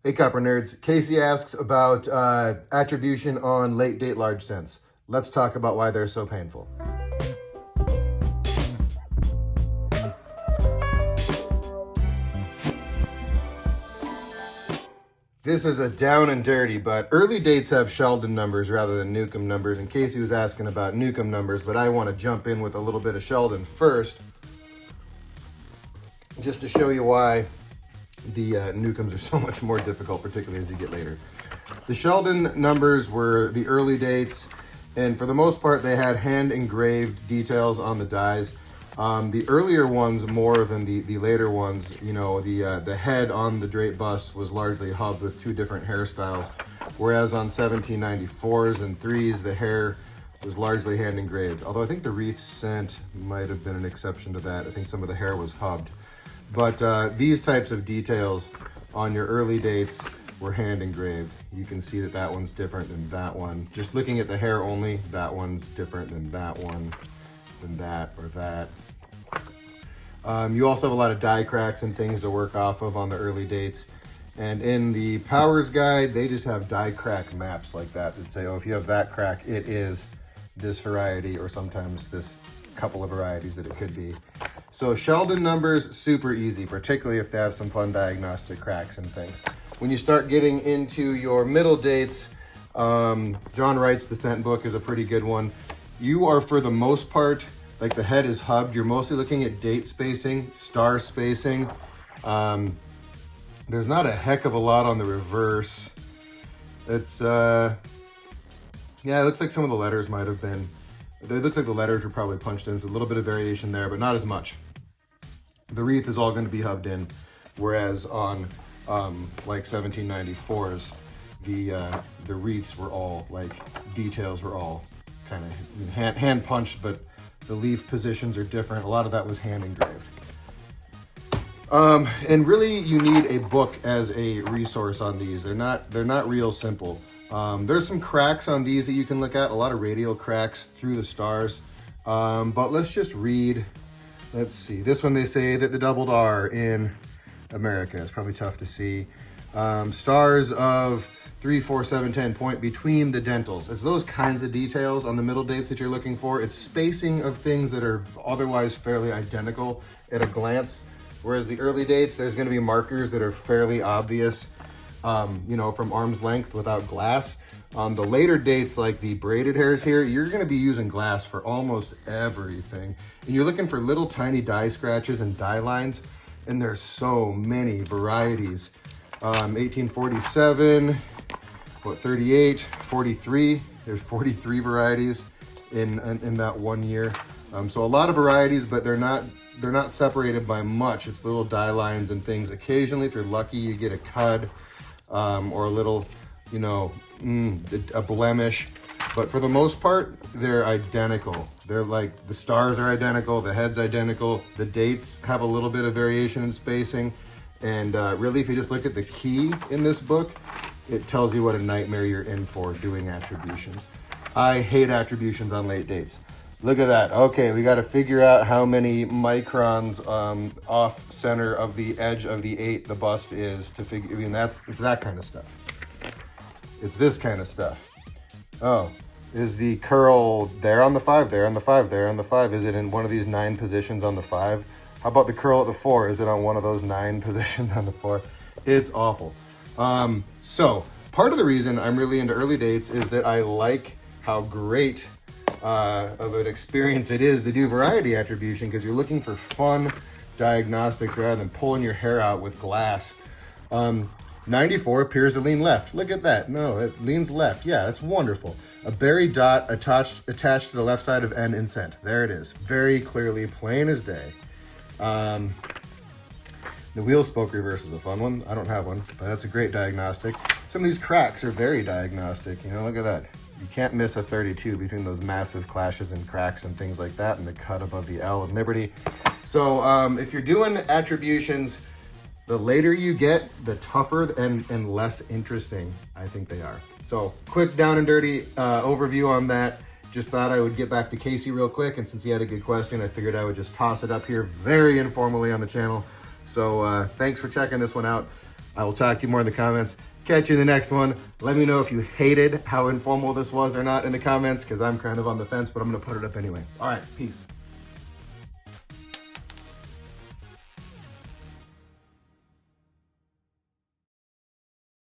Hey, Copper Nerds. Casey asks about attribution on late date large cents. Let's talk about why they're so painful. This is a down and dirty, but early dates have Sheldon numbers rather than Newcomb numbers, and Casey was asking about Newcomb numbers, but I want to jump in with a little bit of Sheldon first, just to show you why the Newcombs are so much more difficult, particularly as you get later. The Sheldon numbers were the early dates, and for the most part, they had hand-engraved details on the dies. The earlier ones more than the later ones, you know, the head on the drape bust was largely hubbed with two different hairstyles, whereas on 1794s and 3s, the hair was largely hand-engraved. Although I think the wreath cent might have been an exception to that. I think some of the hair was hubbed. But these types of details on your early dates were hand engraved. You can see that that one's different than that one. Just looking at the hair only, that one's different than that one, than that, or that. You also have a lot of die cracks and things to work off of on the early dates. And in the Powers Guide, they just have die crack maps like that say, oh, if you have that crack, it is this variety, or sometimes this couple of varieties that it could be. So Sheldon numbers, super easy, particularly if they have some fun diagnostic cracks and things. When you start getting into your middle dates, John Wright's The Cent Book is a pretty good one. You are, for the most part, like the head is hubbed, you're mostly looking at date spacing, star spacing. There's not a heck of a lot on the reverse. It's, yeah, it looks like some of the letters might have been, it looks like the letters were probably punched in, so a little bit of variation there, but not as much. The wreath is all going to be hubbed in, whereas on like 1794s, the wreaths were all, like, details were all kind of hand punched, but the leaf positions are different. A lot of that was hand engraved. And really, you need a book as a resource on these. They're not real simple. There's some cracks on these that you can look at, a lot of radial cracks through the stars. But let's just read. Let's see. This one, they say that the doubled R in America. It's probably tough to see. Stars of 3, 4, 7, 10 point between the dentals. It's those kinds of details on the middle dates that you're looking for. It's spacing of things that are otherwise fairly identical at a glance. Whereas the early dates, there's going to be markers that are fairly obvious, you know, from arm's length without glass. On the later dates, like the braided hairs here, you're going to be using glass for almost everything. And you're looking for little tiny die scratches and die lines, and there's so many varieties. 1847, 38, 43, there's 43 varieties in that 1 year. So a lot of varieties, but they're not separated by much. It's little die lines and things. Occasionally, if you're lucky, you get a cud or a little, you know, a blemish. But for the most part, they're identical. They're like, the stars are identical, the head's identical, the dates have a little bit of variation in spacing. And really, if you just look at the key in this book, it tells you what a nightmare you're in for doing attributions. I hate attributions on late dates. Look at that. Okay, we got to figure out how many microns off center of the edge of the 8 the bust is to figure. I mean, it's that kind of stuff. It's this kind of stuff. Oh, is the curl there on the 5, there on the 5, there on the 5? Is it in one of these 9 positions on the 5? How about the curl at the 4? Is it on one of those 9 positions on the 4? It's awful. So part of the reason I'm really into early dates is that I like how great of an experience it is to do variety attribution, because you're looking for fun diagnostics rather than pulling your hair out with glass. 94 appears to lean left. Look at that. No, it leans left. Yeah, that's wonderful. A buried dot attached to the left side of N in cent. There it is. Very clearly, plain as day. The wheel spoke reverse is a fun one. I don't have one, but that's a great diagnostic. Some of these cracks are very diagnostic. You know, look at that. You can't miss a 32 between those massive clashes and cracks and things like that, and the cut above the L in Liberty. So if you're doing attributions, the later you get, the tougher and less interesting I think they are. So quick down and dirty overview on that. Just thought I would get back to Casey real quick, and since he had a good question, I figured I would just toss it up here very informally on the channel. So thanks for checking this one out. I will talk to you more in the comments. Catch you in the next one. Let me know if you hated how informal this was or not in the comments, because I'm kind of on the fence, but I'm going to put it up anyway. All right, peace.